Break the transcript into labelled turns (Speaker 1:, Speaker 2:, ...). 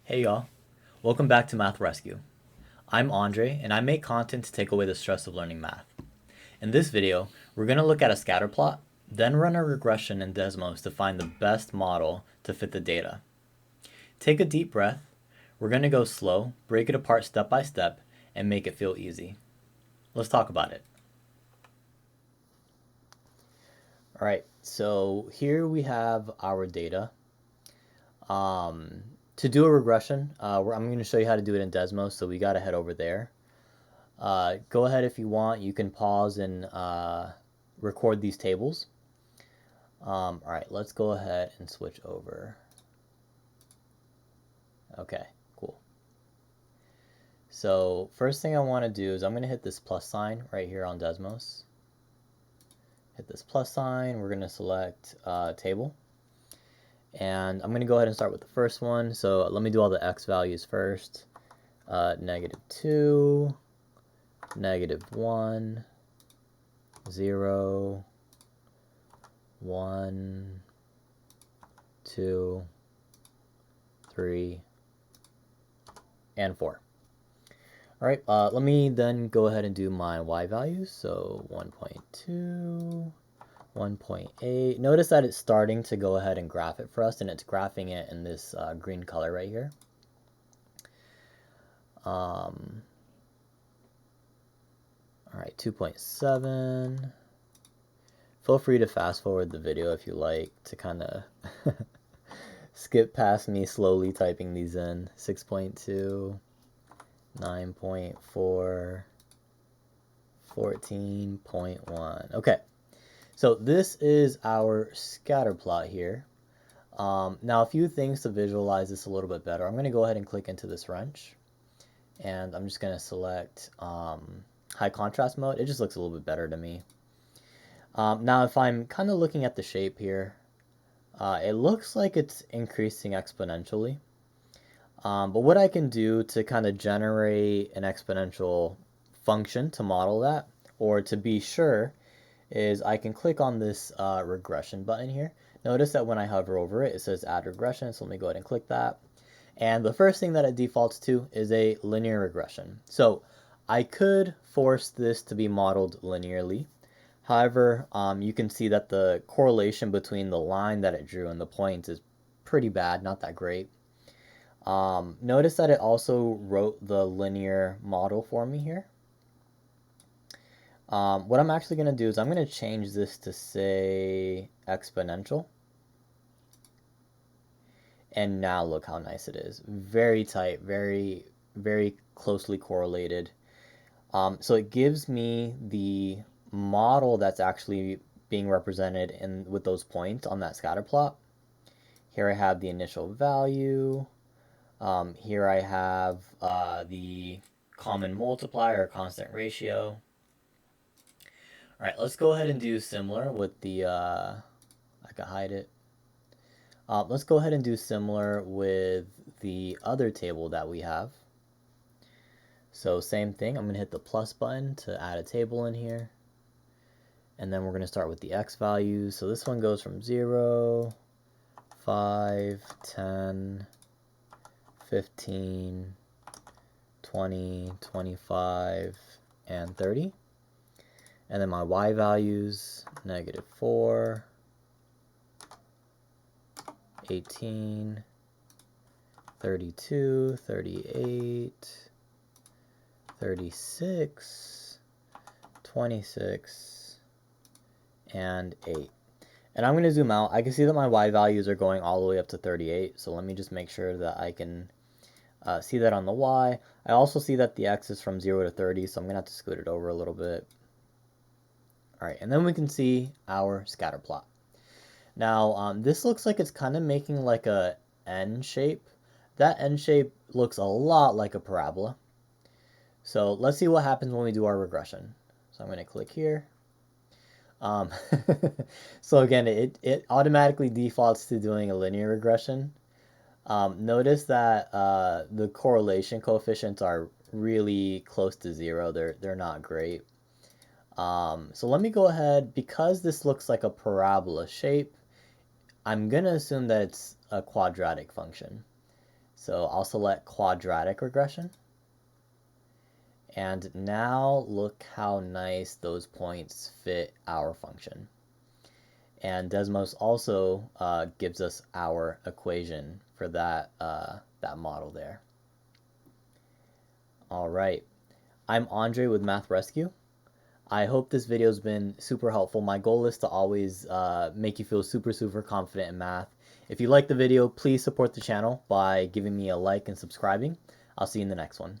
Speaker 1: Hey y'all, welcome back to MathRescue. I'm Andre and I make content to take away the stress of learning math. In this video, we're going to look at a scatter plot, then run a regression in Desmos to find the best model to fit the data. Take a deep breath, we're going to go slow, break it apart step by step, and make it feel easy. Let's talk about it. Alright, so here we have our data. To do a regression, I'm going to show you how to do it in Desmos, so we got to head over there. Go ahead if you want. You can pause and record these tables. All right, let's go ahead and switch over. Okay, cool. So first thing I want to do is I'm going to hit this plus sign right here on Desmos. Hit this plus sign. We're going to select table. And I'm going to go ahead and start with the first one. So let me do all the x values first. -2, -1, 0, 1, 2, 3, and 4. All right, let me then go ahead and do my y values. So 1.2, 1.8. Notice that it's starting to go ahead and graph it for us, and it's graphing it in this green color right here. All right, 2.7. Feel free to fast forward the video if you like to kind of skip past me slowly typing these in. 6.2, 9.4, 14.1. Okay, so this is our scatter plot here. Now a few things to visualize this a little bit better. I'm going to go ahead and click into this wrench, and I'm just going to select high contrast mode. It just looks a little bit better to me. Now if I'm kind of looking at the shape here, it looks like it's increasing exponentially. But what I can do to kind of generate an exponential function to model that, or to be sure, is I can click on this regression button here. Notice that when I hover over it, it says add regression, so let me go ahead and click that. And the first thing that it defaults to is a linear regression. So I could force this to be modeled linearly. However, you can see that the correlation between the line that it drew and the point is pretty bad, not that great. Notice that it also wrote the linear model for me here. What I'm actually going to do is I'm going to change this to say exponential. And now look how nice it is. Very tight, very, very closely correlated. So it gives me the model that's actually being represented with those points on that scatter plot. Here I have the initial value. Here I have the common multiplier or constant ratio. All right, let's go ahead and do similar with the, I can hide it. Let's go ahead and do similar with the other table that we have. So same thing, I'm going to hit the plus button to add a table in here. And then we're going to start with the x values. So this one goes from 0, 5, 10, 15, 20, 25, and 30. And then my y values, -4, 18, 32, 38, 36, 26, and 8. And I'm going to zoom out. I can see that my y values are going all the way up to 38. So let me just make sure that I can see that on the y. I also see that the x is from 0 to 30, so I'm going to have to scoot it over a little bit. All right, and then we can see our scatter plot. Now, this looks like it's kind of making like a N shape. That N shape looks a lot like a parabola. So let's see what happens when we do our regression. So I'm going to click here. So again, it automatically defaults to doing a linear regression. Notice that the correlation coefficients are really close to 0. They're not great. So let me go ahead, because this looks like a parabola shape, I'm going to assume that it's a quadratic function. So I'll select quadratic regression. And now look how nice those points fit our function. And Desmos also gives us our equation for that model there. All right, I'm Andre with MathRescue. I hope this video has been super helpful. My goal is to always make you feel super confident in math. If you like the video, please support the channel by giving me a like and subscribing. I'll see you in the next one.